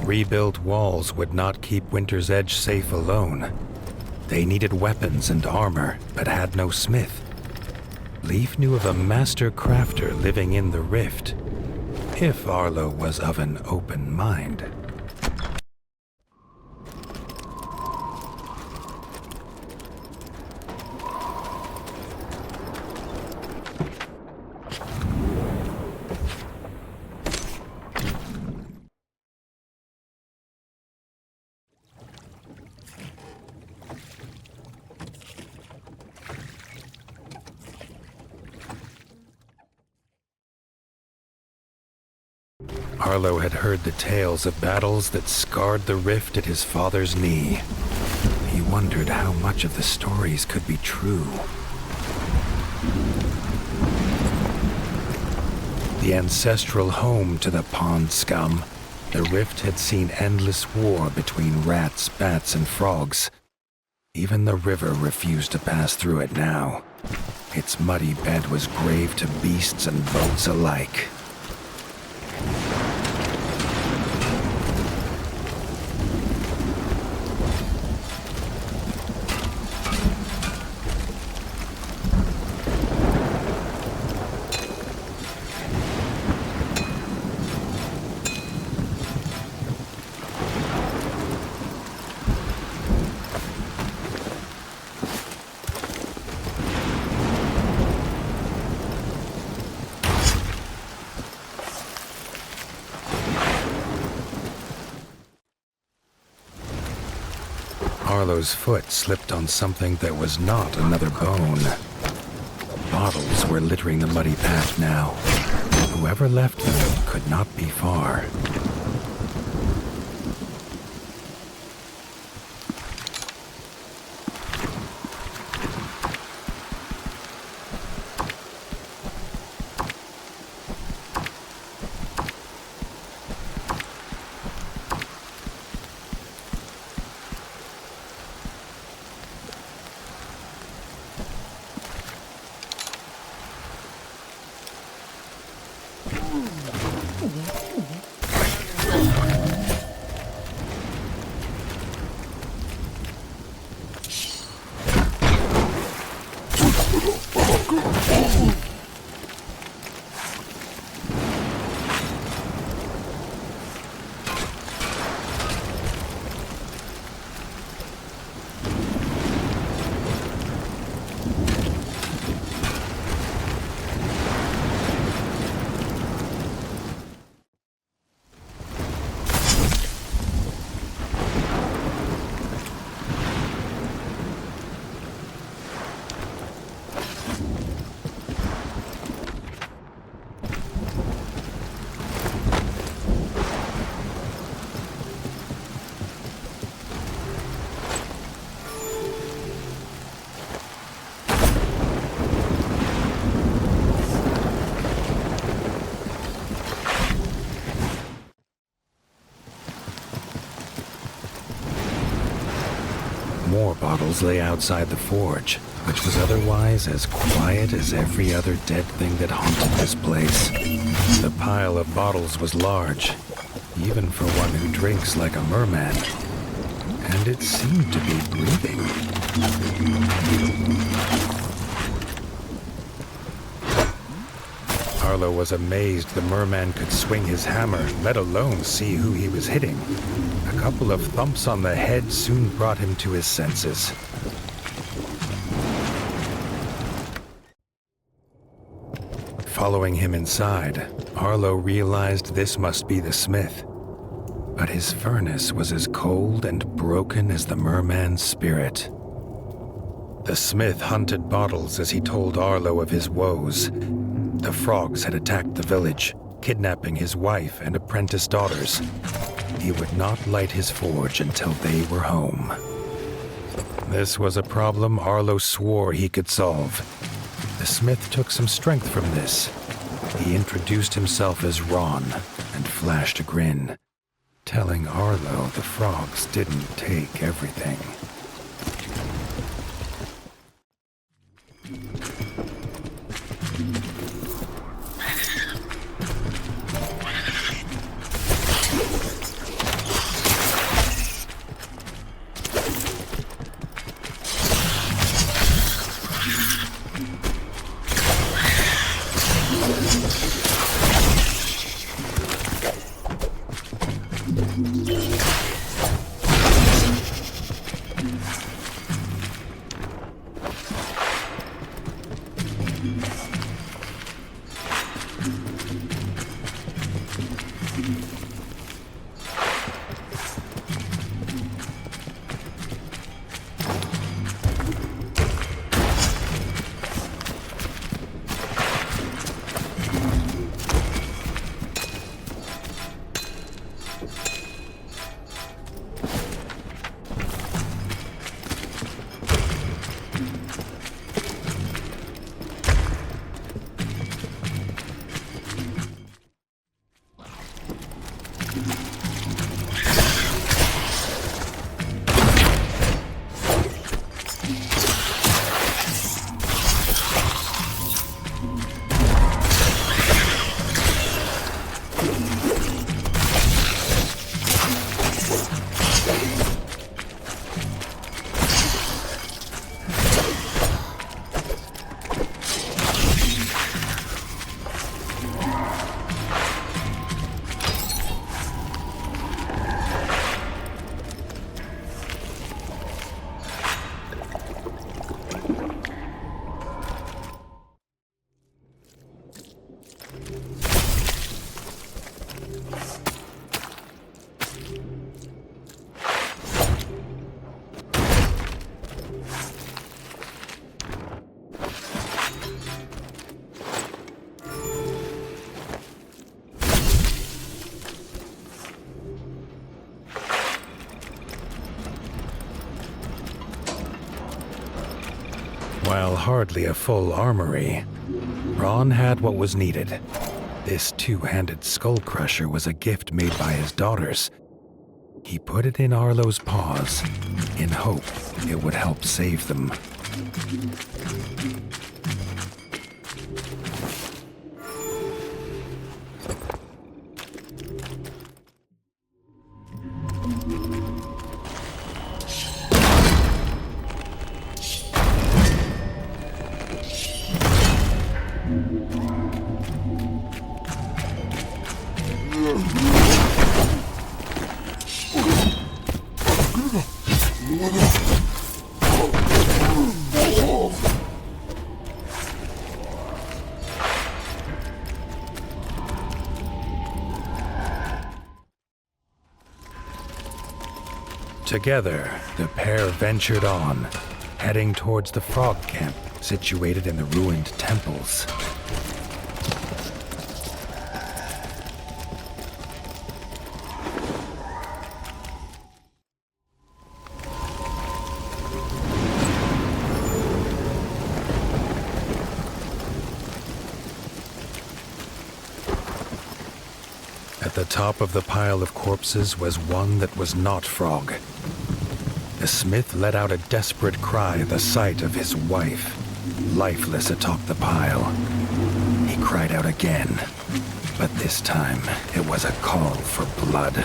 Rebuilt walls would not keep Winter's Edge safe alone. They needed weapons and armor, but had no smith. Leif knew of a master crafter living in the rift, if Arlo was of an open mind. Arlo had heard the tales of battles that scarred the rift at his father's knee. He wondered how much of the stories could be true. The ancestral home to the pond scum, the rift had seen endless war between rats, bats, and frogs. Even the river refused to pass through it now. Its muddy bed was grave to beasts and boats alike. Arlo's foot slipped on something that was not another bone. Bottles were littering the muddy path now. Whoever left them could not be far. More bottles lay outside the forge, which was otherwise as quiet as every other dead thing that haunted this place. The pile of bottles was large, even for one who drinks like a merman, and it seemed to be breathing. Arlo was amazed the merman could swing his hammer, let alone see who he was hitting. A couple of thumps on the head soon brought him to his senses. Following him inside, Arlo realized this must be the smith. But his furnace was as cold and broken as the merman's spirit. The smith hunted bottles as he told Arlo of his woes. The frogs had attacked the village, kidnapping his wife and apprentice daughters. He would not light his forge until they were home. This was a problem Arlo swore he could solve. The smith took some strength from this. He introduced himself as Ron and flashed a grin, telling Arlo the frogs didn't take everything. While hardly a full armory, Ron had what was needed. This two-handed skull crusher was a gift made by his daughters. He put it in Arlo's paws in hope it would help save them. Together, the pair ventured on, heading towards the frog camp situated in the ruined temples. At the top of the pile of corpses was one that was not Frog. The smith let out a desperate cry at the sight of his wife, lifeless atop the pile. He cried out again, but this time it was a call for blood.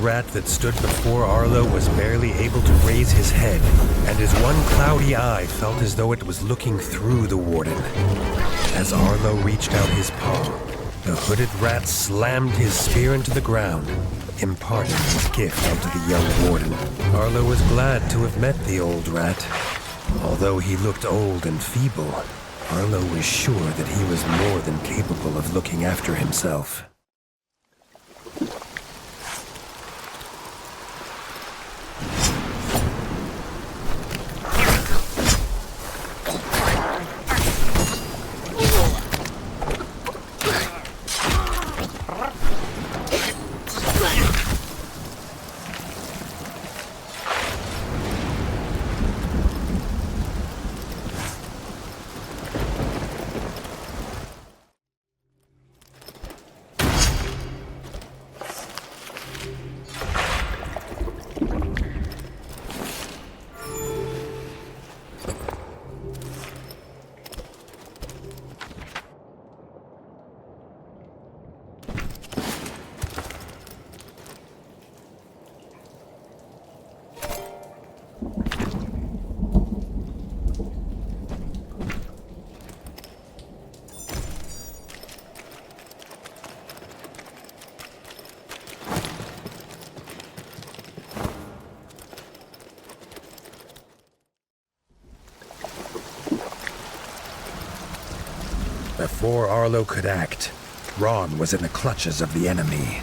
rat that stood before Arlo was barely able to raise his head, and his one cloudy eye felt as though it was looking through the warden. As Arlo reached out his paw, the hooded rat slammed his spear into the ground, imparting his gift onto the young warden. Arlo was glad to have met the old rat. Although he looked old and feeble, Arlo was sure that he was more than capable of looking after himself. Before Arlo could act, Ron was in the clutches of the enemy.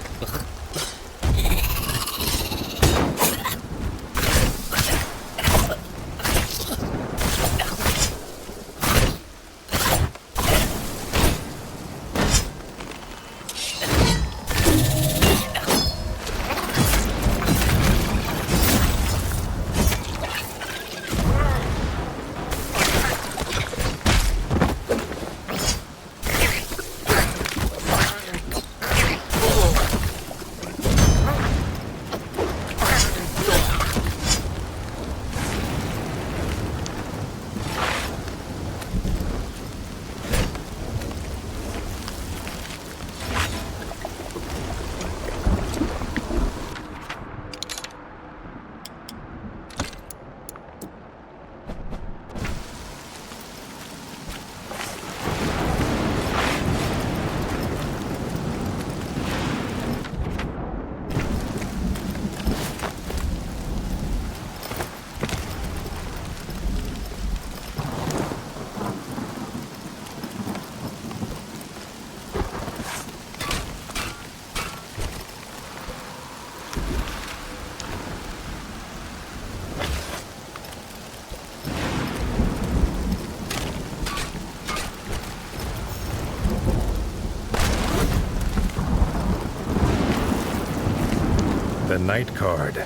The Night card.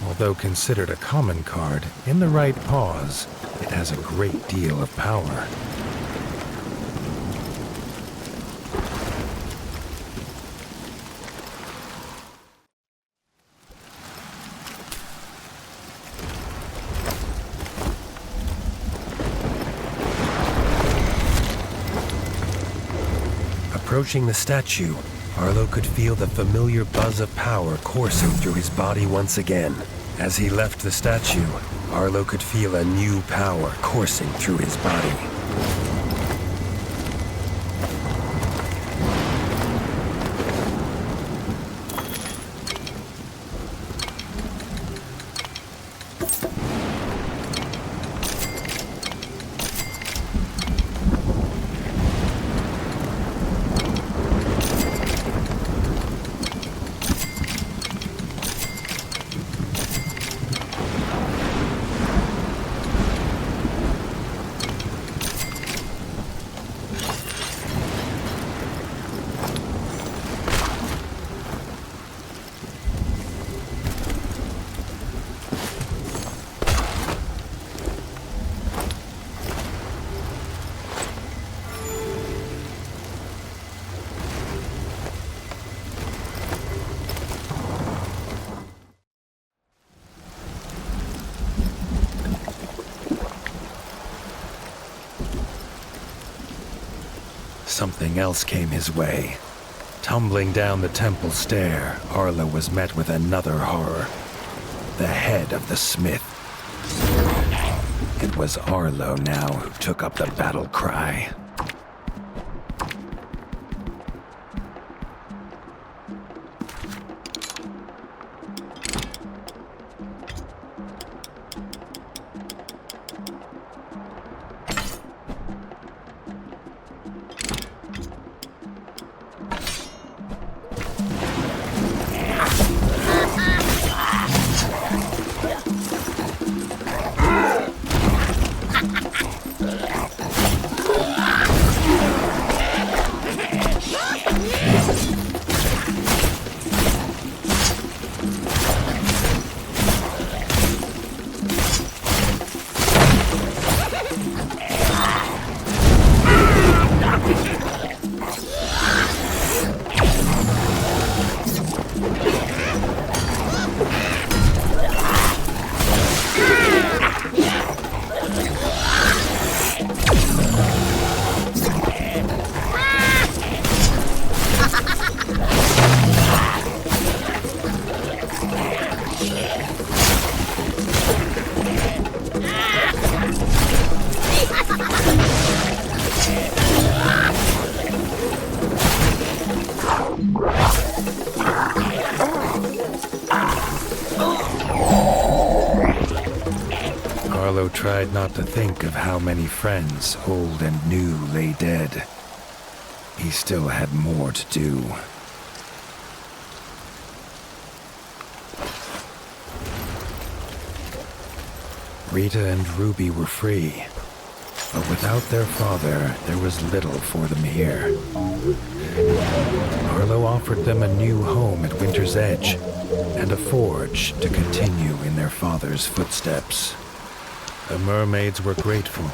Although considered a common card, in the right paws, it has a great deal of power. Approaching the statue, Arlo could feel the familiar buzz of power coursing through his body once again. As he left the statue, Arlo could feel a new power coursing through his body. Something else came his way. Tumbling down the temple stair, Arlo was met with another horror. The head of the smith. It was Arlo now who took up the battle cry. Arlo tried not to think of how many friends, old and new, lay dead. He still had more to do. Rita and Ruby were free, but without their father, there was little for them here. Arlo offered them a new home at Winter's Edge, and a forge to continue in their father's footsteps. The mermaids were grateful,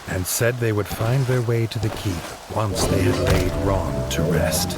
and said they would find their way to the keep once they had laid Ron to rest.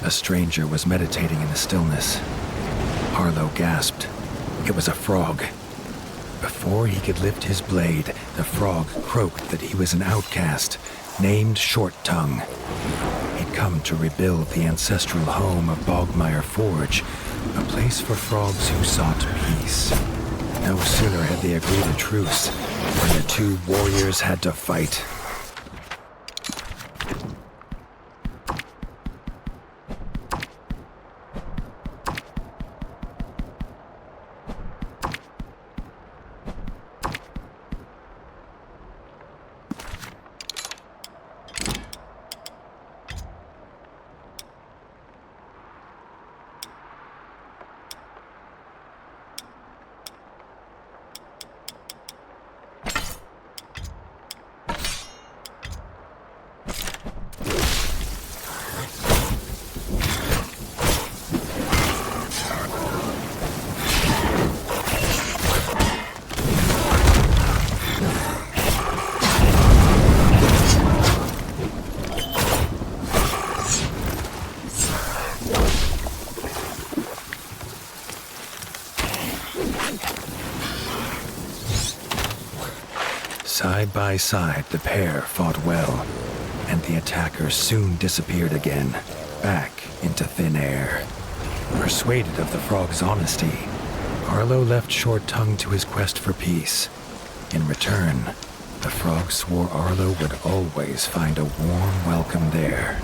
A stranger was meditating in the stillness. Arlo gasped. It was a frog. Before he could lift his blade, the frog croaked that he was an outcast, named Short Tongue. He'd come to rebuild the ancestral home of Bogmire Forge, a place for frogs who sought peace. No sooner had they agreed a truce than the two warriors had to fight. Side by side, the pair fought well, and the attacker soon disappeared again, back into thin air. Persuaded of the frog's honesty, Arlo left Short Tongue to his quest for peace. In return, the frog swore Arlo would always find a warm welcome there.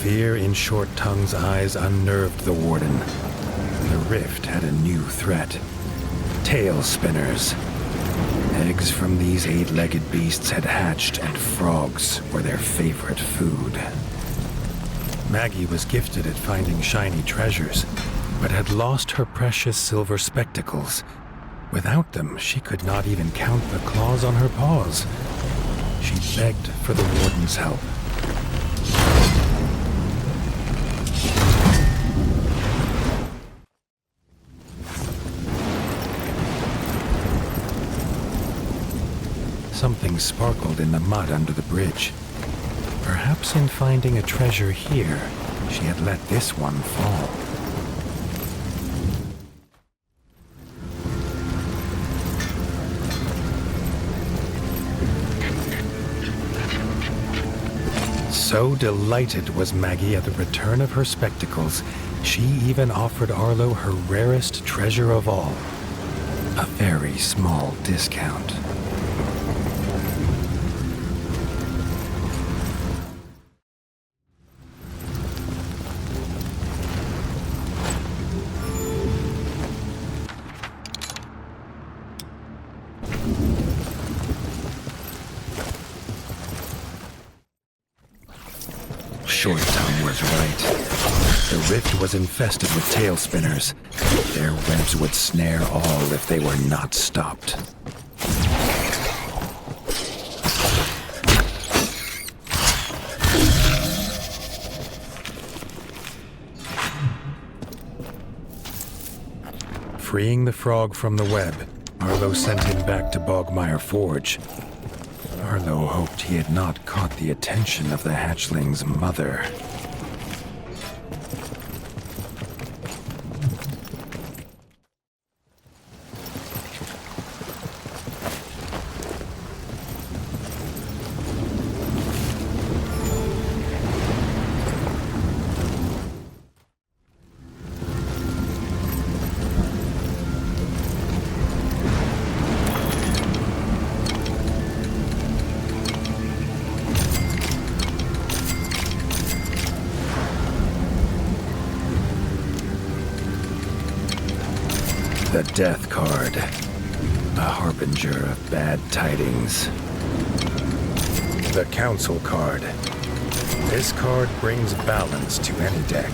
Fear in Short Tongue's eyes unnerved the warden. The rift had a new threat. Tail spinners. Eggs from these 8-legged beasts had hatched, and frogs were their favorite food. Maggie was gifted at finding shiny treasures, but had lost her precious silver spectacles. Without them, she could not even count the claws on her paws. She begged for the warden's help. Something sparkled in the mud under the bridge. Perhaps in finding a treasure here, she had let this one fall. So delighted was Maggie at the return of her spectacles, she even offered Arlo her rarest treasure of all, a very small discount. Short Tongue was right. The rift was infested with tail spinners. Their webs would snare all if they were not stopped. Freeing the frog from the web, Arlo sent him back to Bogmire Forge. Arlo hoped he had not caught the attention of the hatchling's mother. The Death Card, a harbinger of bad tidings. The Council Card. This card brings balance to any deck.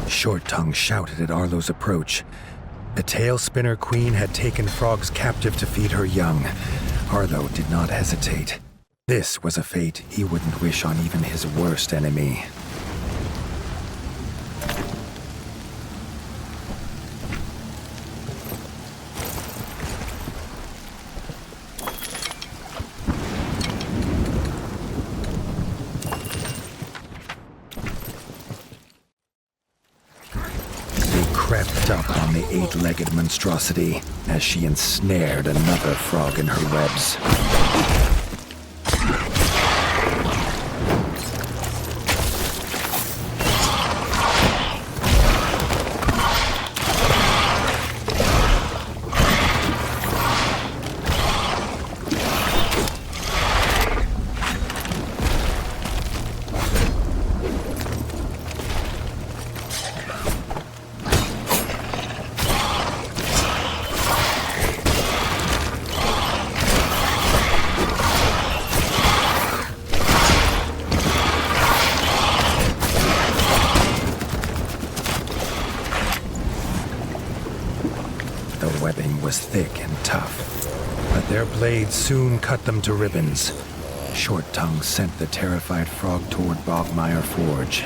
Short Tongue shouted at Arlo's approach, The tail spinner queen had taken frogs captive to feed her young. Arlo did not hesitate. This was a fate he wouldn't wish on even his worst enemy. Crept up on the eight-legged monstrosity as she ensnared another frog in her webs. The webbing was thick and tough, but their blades soon cut them to ribbons. Short Tongue sent the terrified frog toward Bogmire Forge.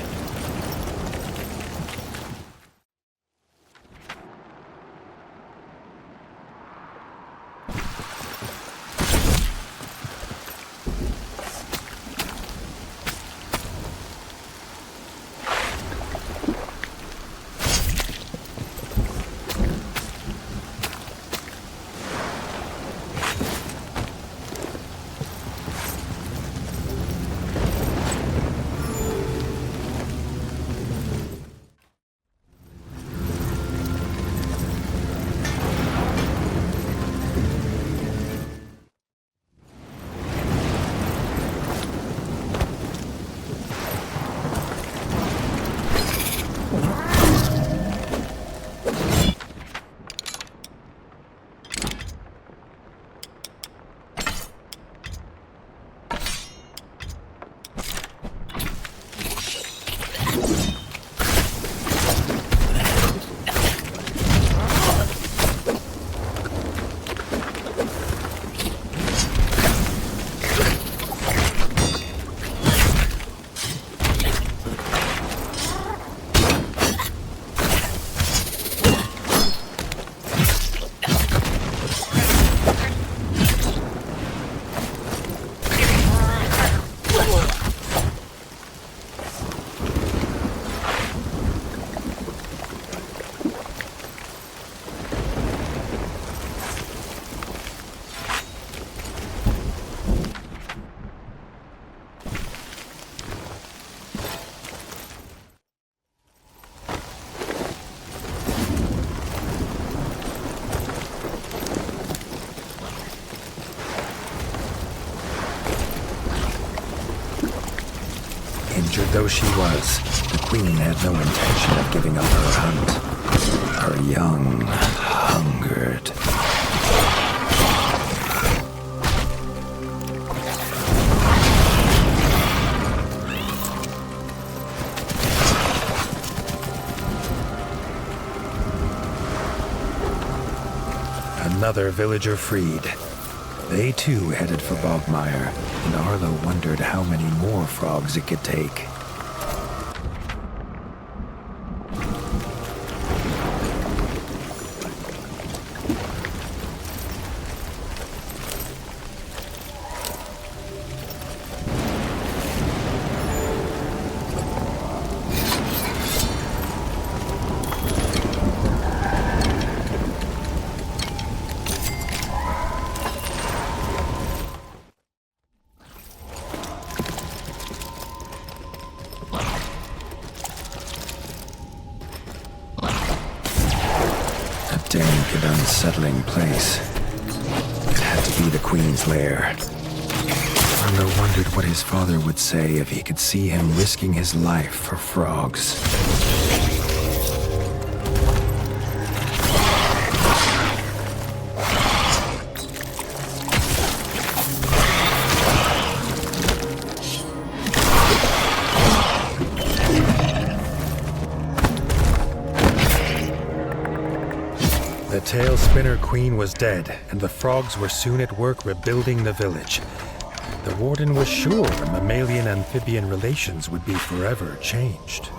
Injured though she was, the queen had no intention of giving up her hunt. Her young hungered. Another villager freed. They too headed for Bogmire, and Arlo wondered how many more frogs it could take. Dank and unsettling place. It had to be the Queen's lair. Arlo wondered what his father would say if he could see him risking his life for frogs. The tail spinner queen was dead, and the frogs were soon at work rebuilding the village. The warden was sure mammalian-amphibian relations would be forever changed.